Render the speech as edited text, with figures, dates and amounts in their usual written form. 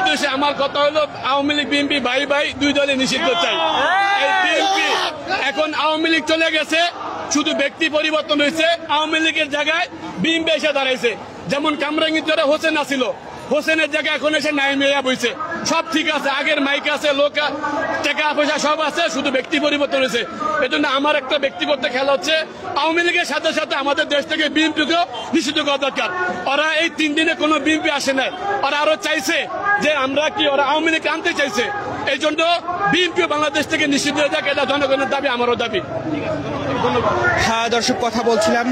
উদ্দেশ্যে আমার কথা হলো আওয়ামী লীগ বিএনপি ভাই ভাই দুই দলে নিষিদ্ধ চাই। এই বিএনপি এখন আওয়ামী লীগ চলে গেছে, শুধু ব্যক্তি পরিবর্তন হয়েছে। আওয়ামী লীগের জায়গায় বিএনপি এসে দাঁড়াইছে। যেমন কামরাঙ্গীরচরে হোসেন আসিল, হোসেনের জায়গায় এখন এসে নাইমিয়া বইছে। সব ঠিক আছে, আগের মাইক আছে, লোক টাকা পয়সা সব আছে, শুধু ব্যক্তি পরিবর্তন হয়েছে। এই জন্য আমার একটা ব্যক্তিগত খেলা হচ্ছে আওয়ামী লীগের সাথে সাথে আমাদের দেশ থেকে বিএনপিকেও নিষিদ্ধ করা দরকার। ওরা এই 3 দিনে কোনো বিএনপি আসে নাই, ওরা আরো চাইছে যে আমরা কি, ওরা আওয়ামী লীগ আনতে চাইছে। এই জন্য বিএনপি বাংলাদেশ থেকে নিষিদ্ধ হয়ে যাক, এটা জনগণের দাবি, আমারও দাবি। হ্যাঁ দর্শক, কথা বলছিলাম